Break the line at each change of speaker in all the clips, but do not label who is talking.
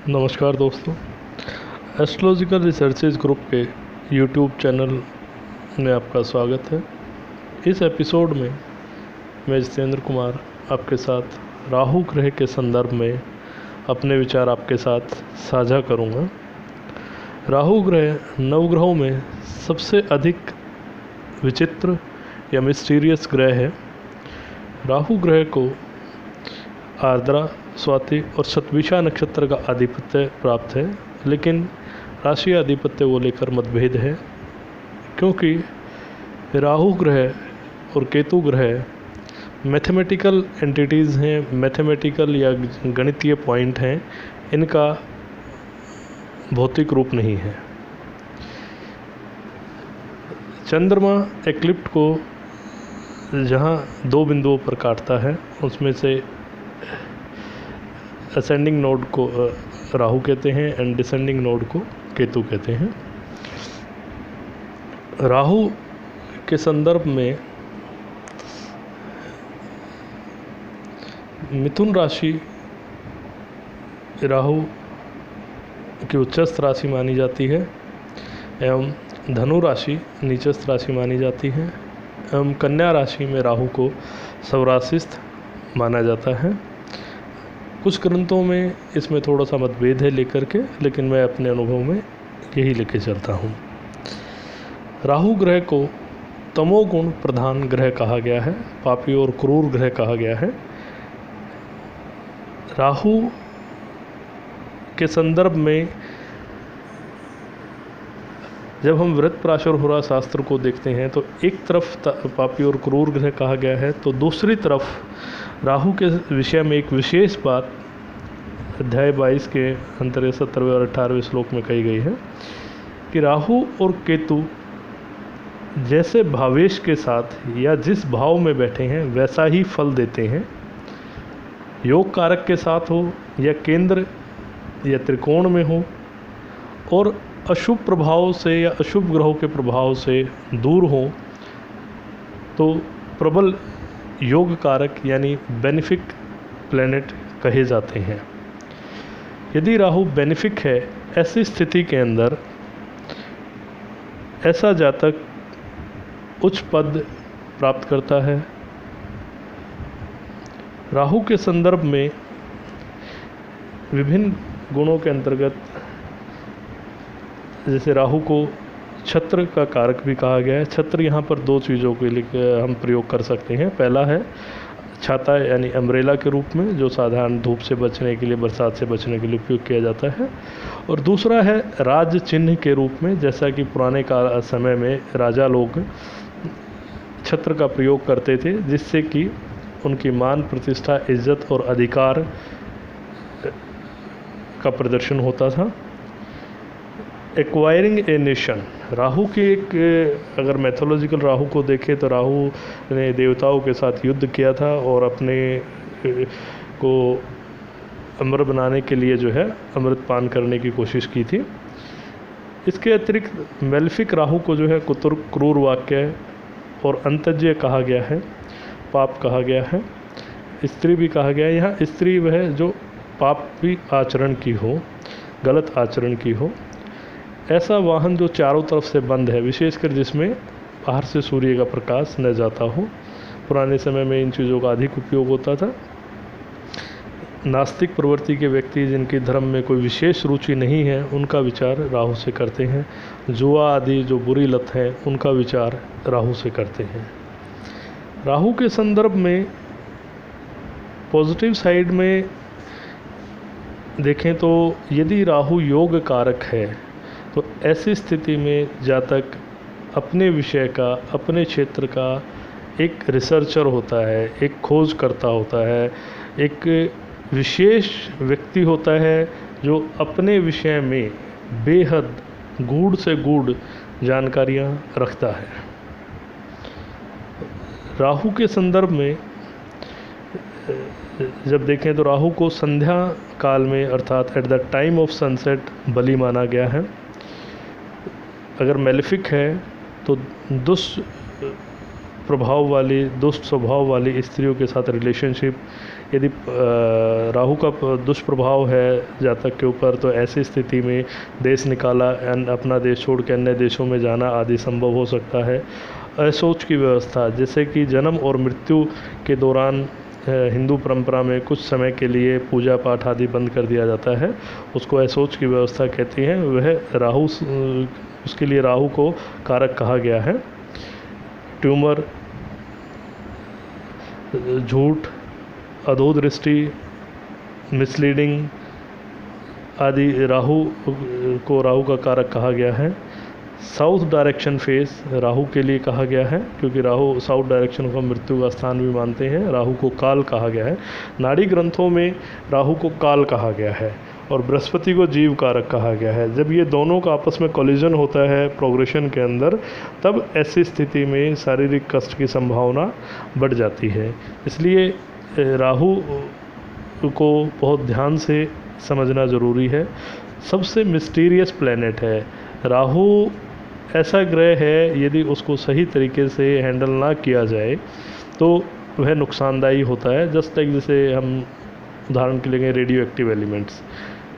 नमस्कार दोस्तों, astrological researches group के यूट्यूब चैनल में आपका स्वागत है। इस एपिसोड में मैं जितेंद्र कुमार आपके साथ राहु ग्रह के संदर्भ में अपने विचार आपके साथ साझा करूंगा। राहु ग्रह नवग्रहों में सबसे अधिक विचित्र या मिस्टीरियस ग्रह है। राहु ग्रह को आर्द्रा, स्वाति और शतभिषा नक्षत्र का आधिपत्य प्राप्त है, लेकिन राशि आधिपत्य को लेकर मतभेद है, क्योंकि राहु ग्रह और केतु ग्रह मैथमेटिकल एंटिटीज़ हैं, मैथमेटिकल या गणितीय पॉइंट हैं, इनका भौतिक रूप नहीं है। चंद्रमा एक्लिप्ट को जहाँ दो बिंदुओं पर काटता है, उसमें से असेंडिंग नोड को राहु कहते हैं एंड डिसेंडिंग नोड को केतु कहते हैं। राहु के संदर्भ में मिथुन राशि राहु की उच्चस्थ राशि मानी जाती है एवं धनु राशि नीचस्थ राशि मानी जाती है एवं कन्या राशि में राहु को सौराशिस्थ माना जाता है। कुछ ग्रंथों में इसमें थोड़ा सा मतभेद है लेकर के, लेकिन मैं अपने अनुभव में यही लेके चलता हूँ। राहु ग्रह को तमोगुण प्रधान ग्रह कहा गया है, पापी और क्रूर ग्रह कहा गया है। राहु के संदर्भ में जब हम वृत प्राशर होरा शास्त्र को देखते हैं तो एक तरफ पापी और क्रूर ग्रह कहा गया है, तो दूसरी तरफ राहु के विषय में एक विशेष बात अध्याय 22 के अंतर्गत 17वें और 18वें श्लोक में कही गई है कि राहु और केतु जैसे भावेश के साथ या जिस भाव में बैठे हैं वैसा ही फल देते हैं। योग कारक के साथ हो या केंद्र या त्रिकोण में हो, और अशुभ प्रभाव से या अशुभ ग्रहों के प्रभाव से दूर हो, तो प्रबल योग कारक यानी बेनिफिक प्लैनेट कहे जाते हैं। यदि राहु बेनिफिक है, ऐसी स्थिति के अंदर ऐसा जातक उच्च पद प्राप्त करता है। राहु के संदर्भ में विभिन्न गुणों के अंतर्गत जैसे राहु को छत्र का कारक भी कहा गया है। छत्र यहाँ पर दो चीज़ों के लिए हम प्रयोग कर सकते हैं। पहला है छाता यानी अम्ब्रेला के रूप में, जो साधारण धूप से बचने के लिए, बरसात से बचने के लिए उपयोग किया जाता है। और दूसरा है राज चिन्ह के रूप में, जैसा कि पुराने का समय में राजा लोग छत्र का प्रयोग करते थे, जिससे कि उनकी मान, प्रतिष्ठा, इज्जत और अधिकार का प्रदर्शन होता था। एक्वायरिंग ए नेशन, राहु की एक, अगर मैथोलॉजिकल राहु को देखें तो राहु ने देवताओं के साथ युद्ध किया था और अपने को अमर बनाने के लिए जो है अमृत पान करने की कोशिश की थी। इसके अतिरिक्त मेलेफिक राहु को जो है क्रूर वाक्य और अंतज्य कहा गया है, पाप कहा गया है, स्त्री भी कहा गया है। यहाँ स्त्री वह जो पापी आचरण की हो, गलत आचरण की हो, ऐसा वाहन जो चारों तरफ से बंद है, विशेषकर जिसमें बाहर से सूर्य का प्रकाश न जाता हो। पुराने समय में इन चीज़ों का अधिक उपयोग होता था। नास्तिक प्रवृत्ति के व्यक्ति जिनकी धर्म में कोई विशेष रुचि नहीं है, उनका विचार राहु से करते हैं। जुआ आदि जो बुरी लत है, उनका विचार राहु से करते हैं। राहु के संदर्भ में पॉजिटिव साइड में देखें तो यदि राहु योग कारक है, तो ऐसी स्थिति में जातक अपने विषय का, अपने क्षेत्र का एक रिसर्चर होता है, एक खोज करता होता है, एक विशेष व्यक्ति होता है जो अपने विषय में बेहद गूढ़ से गूढ़ जानकारियाँ रखता है। राहु के संदर्भ में जब देखें तो राहु को संध्या काल में अर्थात at the time of sunset बलि माना गया है। अगर मेलेफिक है तो दुष्ट प्रभाव वाली, दुष्ट स्वभाव वाली स्त्रियों के साथ रिलेशनशिप यदि राहु का दुष्प्रभाव है जातक के ऊपर, तो ऐसी स्थिति में देश निकाला, अपना देश छोड़ के अन्य देशों में जाना आदि संभव हो सकता है। असोच की व्यवस्था, जैसे कि जन्म और मृत्यु के दौरान हिंदू परंपरा में कुछ समय के लिए पूजा पाठ आदि बंद कर दिया जाता है, उसको असोच की व्यवस्था कहती हैं। वह राहु, उसके लिए राहु को कारक कहा गया है। ट्यूमर, झूठ, अधोदृष्टि, मिसलीडिंग आदि राहु का कारक कहा गया है। साउथ डायरेक्शन फेस राहु के लिए कहा गया है, क्योंकि राहु साउथ डायरेक्शन को मृत्यु का स्थान भी मानते हैं। राहु को काल कहा गया है। नाड़ी ग्रंथों में राहु को काल कहा गया है और बृहस्पति को जीव कारक कहा गया है। जब ये दोनों का आपस में कोलिजन होता है प्रोग्रेशन के अंदर, तब ऐसी स्थिति में शारीरिक कष्ट की संभावना बढ़ जाती है। इसलिए राहु को बहुत ध्यान से समझना ज़रूरी है। सबसे मिस्टीरियस प्लैनेट है राहु। ऐसा ग्रह है, यदि उसको सही तरीके से हैंडल ना किया जाए तो वह नुकसानदायी होता है। जस्ट लाइक जैसे हम उदाहरण के लिए रेडियो एक्टिव एलिमेंट्स,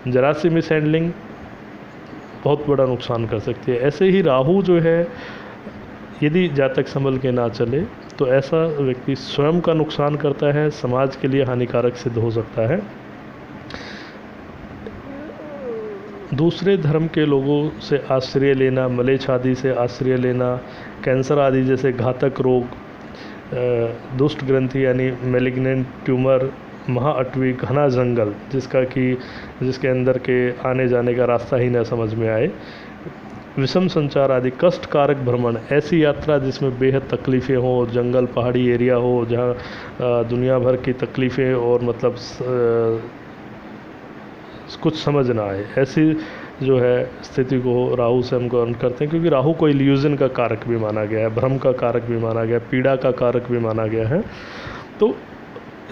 जरा सी मिस हैंडलिंग बहुत बड़ा नुकसान कर सकती है। ऐसे ही राहु जो है, यदि जातक संभल के ना चले तो ऐसा व्यक्ति स्वयं का नुकसान करता है, समाज के लिए हानिकारक सिद्ध हो सकता है। दूसरे धर्म के लोगों से आश्रय लेना, मलेच्छ आदि से आश्रय लेना, कैंसर आदि जैसे घातक रोग, दुष्ट ग्रंथि यानी मेलिग्नेंट ट्यूमर, महाअटवी, घना जंगल जिसके अंदर के आने जाने का रास्ता ही न समझ में आए, विषम संचार आदि कष्ट कारक भ्रमण, ऐसी यात्रा जिसमें बेहद तकलीफ़ें हो, जंगल पहाड़ी एरिया हो जहाँ दुनिया भर की तकलीफ़ें और मतलब कुछ समझ ना आए, ऐसी जो है स्थिति को राहु से हम ग्रहण करते हैं। क्योंकि राहु को इल्यूजन का कारक भी माना गया है, भ्रम का कारक भी माना गया है, पीड़ा का कारक भी माना गया है। तो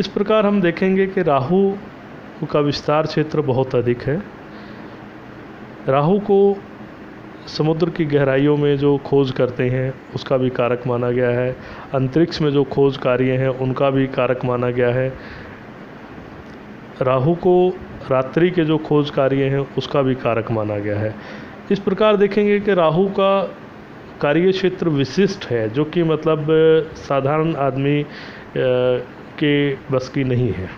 इस प्रकार हम देखेंगे कि राहु का विस्तार क्षेत्र बहुत अधिक है। राहु को समुद्र की गहराइयों में जो खोज करते हैं उसका भी कारक माना गया है। अंतरिक्ष में जो खोज कार्य हैं उनका भी कारक माना गया है। राहु को रात्रि के जो खोज कार्य हैं उसका भी कारक माना गया है। इस प्रकार देखेंगे कि राहु का कार्य क्षेत्र विशिष्ट है, जो कि मतलब साधारण आदमी के बस की नहीं है।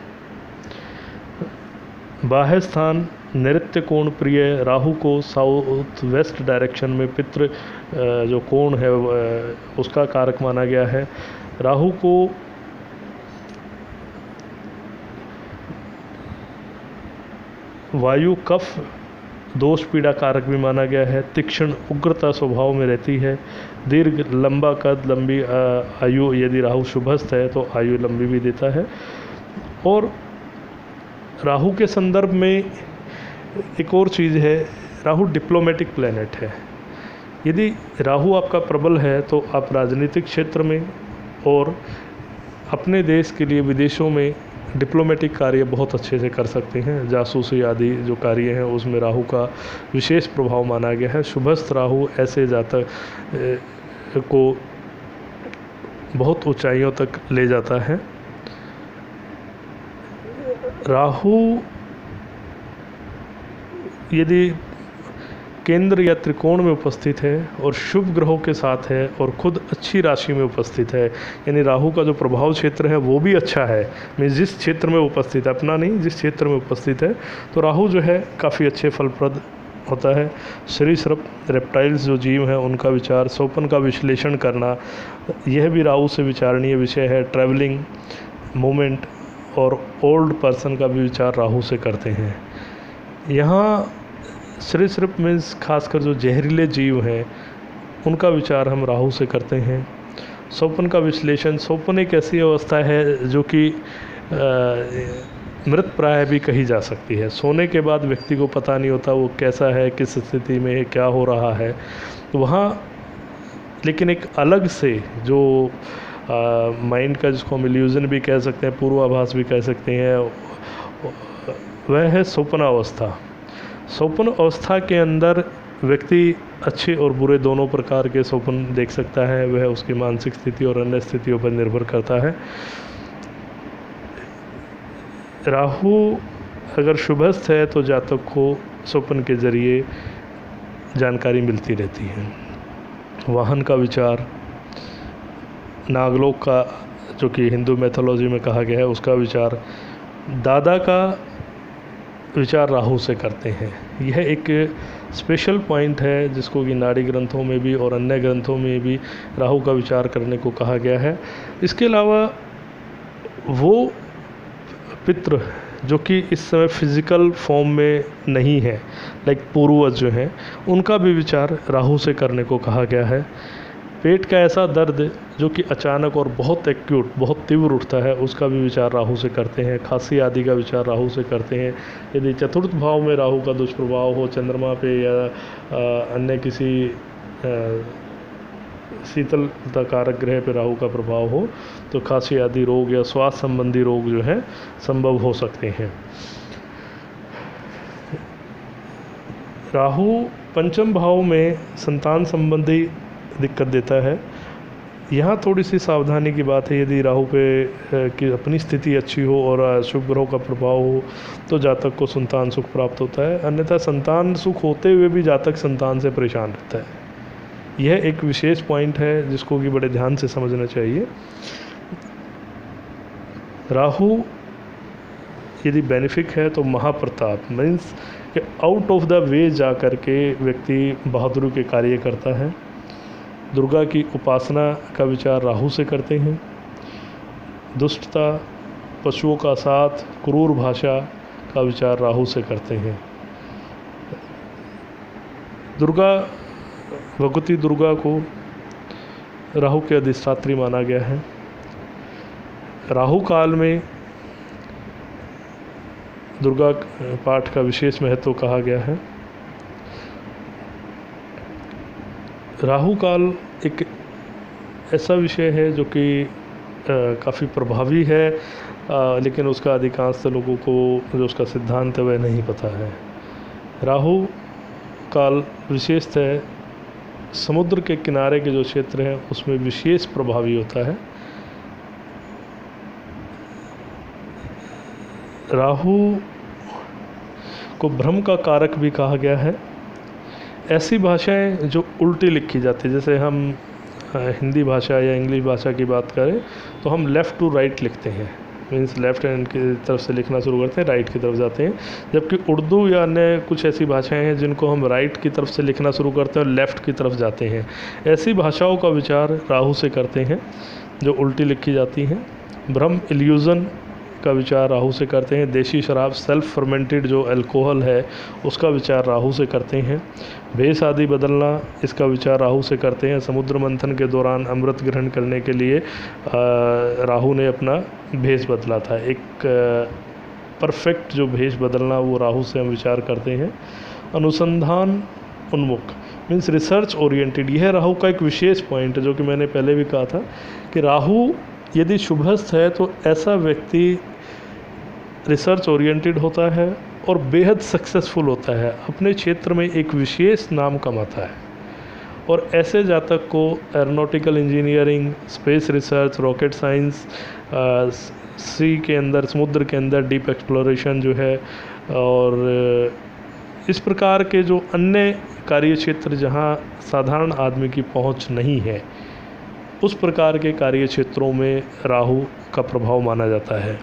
बाह्य स्थान, नैऋत्य कोण प्रिय, राहु को साउथ वेस्ट डायरेक्शन में पितृ जो कोण है उसका कारक माना गया है। राहु को वायु कफ दोष पीड़ा कारक भी माना गया है। तीक्ष्ण उग्रता स्वभाव में रहती है। दीर्घ लंबा कद, लंबी आयु, यदि राहु शुभस्थ है तो आयु लंबी भी देता है। और राहु के संदर्भ में एक और चीज़ है, राहु डिप्लोमेटिक प्लैनेट है। यदि राहु आपका प्रबल है तो आप राजनीतिक क्षेत्र में और अपने देश के लिए विदेशों में डिप्लोमेटिक कार्य बहुत अच्छे से कर सकते हैं। जासूसी आदि जो कार्य हैं उसमें राहु का विशेष प्रभाव माना गया है। शुभस्थ राहु ऐसे जातक को बहुत ऊंचाइयों तक ले जाता है। राहु यदि केंद्र या त्रिकोण में उपस्थित है और शुभ ग्रहों के साथ है और खुद अच्छी राशि में उपस्थित है, यानी राहु का जो प्रभाव क्षेत्र है वो भी अच्छा है, मैं जिस क्षेत्र में उपस्थित है, अपना नहीं, जिस क्षेत्र में उपस्थित है, तो राहु जो है काफ़ी अच्छे फलप्रद होता है। सरीसृप, रेप्टाइल्स जो जीव हैं उनका विचार, स्वप्न का विश्लेषण करना, यह भी राहु से विचारणीय विषय है। ट्रैवलिंग, मूवमेंट और ओल्ड पर्सन का भी विचार राहु से करते हैं। यहाँ सरीसृप मीन्स खासकर जो जहरीले जीव हैं उनका विचार हम राहु से करते हैं। स्वप्न का विश्लेषण, स्वप्न एक ऐसी अवस्था है जो कि मृत प्राय भी कही जा सकती है। सोने के बाद व्यक्ति को पता नहीं होता वो कैसा है, किस स्थिति में है, क्या हो रहा है। तो वहाँ लेकिन एक अलग से जो माइंड का, जिसको हम इल्यूजन भी कह सकते हैं, पूर्वाभास भी कह सकते हैं, वह है स्वप्न अवस्था। स्वप्न अवस्था के अंदर व्यक्ति अच्छे और बुरे दोनों प्रकार के स्वप्न देख सकता है। वह उसकी मानसिक स्थिति और अन्य स्थितियों पर निर्भर करता है। राहु अगर शुभस्थ है तो जातक को स्वप्न के ज़रिए जानकारी मिलती रहती है। वाहन का विचार, नागलोक का जो कि हिंदू मैथोलॉजी में कहा गया है उसका विचार, दादा का विचार राहु से करते हैं। यह एक स्पेशल पॉइंट है जिसको कि नाड़ी ग्रंथों में भी और अन्य ग्रंथों में भी राहु का विचार करने को कहा गया है। इसके अलावा वो पितृ जो कि इस समय फिज़िकल फॉर्म में नहीं है, लाइक पूर्वज जो हैं, उनका भी विचार राहु से करने को कहा गया है। पेट का ऐसा दर्द जो कि अचानक और बहुत एक्यूट, बहुत तीव्र उठता है, उसका भी विचार राहु से करते हैं। खांसी आदि का विचार राहु से करते हैं। यदि चतुर्थ भाव में राहु का दुष्प्रभाव हो, चंद्रमा पे या अन्य किसी शीतलता कारक ग्रह पे राहु का प्रभाव हो, तो खांसी आदि रोग या स्वास्थ्य संबंधी रोग जो है संभव हो सकते हैं। राहु पंचम भाव में संतान संबंधी दिक्कत देता है। यहाँ थोड़ी सी सावधानी की बात है। यदि राहु पे की अपनी स्थिति अच्छी हो और शुभ ग्रहों का प्रभाव हो तो जातक को संतान सुख प्राप्त होता है, अन्यथा संतान सुख होते हुए भी जातक संतान से परेशान रहता है। यह एक विशेष पॉइंट है जिसको कि बड़े ध्यान से समझना चाहिए। राहु यदि बेनिफिक है तो महाप्रताप मीन्स कि आउट ऑफ द वे जा कर के व्यक्ति बहादुरी के कार्य करता है। दुर्गा की उपासना का विचार राहु से करते हैं। दुष्टता, पशुओं का साथ, क्रूर भाषा का विचार राहु से करते हैं। दुर्गा, भगवती दुर्गा को राहु के अधिष्ठात्री माना गया है। राहु काल में दुर्गा पाठ का विशेष महत्व कहा गया है। राहु काल एक ऐसा विषय है जो कि काफ़ी प्रभावी है, लेकिन उसका अधिकांश लोगों को जो उसका सिद्धांत है वह नहीं पता है। राहु काल विशेषतः समुद्र के किनारे के जो क्षेत्र हैं उसमें विशेष प्रभावी होता है। राहु को भ्रम का कारक भी कहा गया है। ऐसी भाषाएं जो उल्टी लिखी जाती है, जैसे हम हिंदी भाषा या इंग्लिश भाषा की बात करें तो हम लेफ़्ट टू राइट लिखते हैं, मीन्स लेफ़्ट हैंड की तरफ से लिखना शुरू करते हैं, राइट की तरफ जाते हैं। जबकि उर्दू या अन्य कुछ ऐसी भाषाएं हैं जिनको हम राइट की तरफ से लिखना शुरू करते हैं और लेफ़्ट की तरफ जाते हैं। ऐसी भाषाओं का विचार राहु से करते हैं जो उल्टी लिखी जाती हैं। भ्रम, इल्यूज़न का विचार राहु से करते हैं। देशी शराब, सेल्फ फर्मेंटेड जो अल्कोहल है उसका विचार राहु से करते हैं। भेष आदि बदलना, इसका विचार राहु से करते हैं। समुद्र मंथन के दौरान अमृत ग्रहण करने के लिए राहु ने अपना भेष बदला था। एक परफेक्ट जो भेष बदलना वो राहु से हम विचार करते हैं। अनुसंधान उन्मुख मीन्स रिसर्च ओरिएंटेड, यह राहु का एक विशेष पॉइंट है जो कि मैंने पहले भी कहा था कि राहु यदि शुभस्थ है तो ऐसा व्यक्ति रिसर्च ओरिएंटेड होता है और बेहद सक्सेसफुल होता है, अपने क्षेत्र में एक विशेष नाम कमाता है। और ऐसे जातक को aeronautical engineering, space research, rocket science, sea के अंदर, समुद्र के अंदर डीप एक्सप्लोरेशन जो है, और इस प्रकार के जो अन्य कार्य क्षेत्र जहाँ साधारण आदमी की पहुँच नहीं है, उस प्रकार के कार्य क्षेत्रों में राहु का प्रभाव माना जाता है।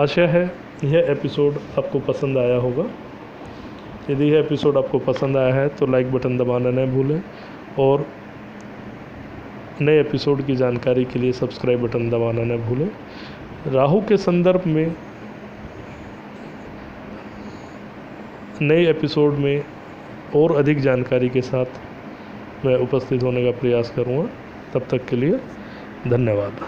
आशा है यह एपिसोड आपको पसंद आया होगा। यदि यह एपिसोड आपको पसंद आया है तो लाइक बटन दबाना न भूलें और नए एपिसोड की जानकारी के लिए सब्सक्राइब बटन दबाना न भूलें। राहु के संदर्भ में नए एपिसोड में और अधिक जानकारी के साथ मैं उपस्थित होने का प्रयास करूँगा। तब तक के लिए धन्यवाद।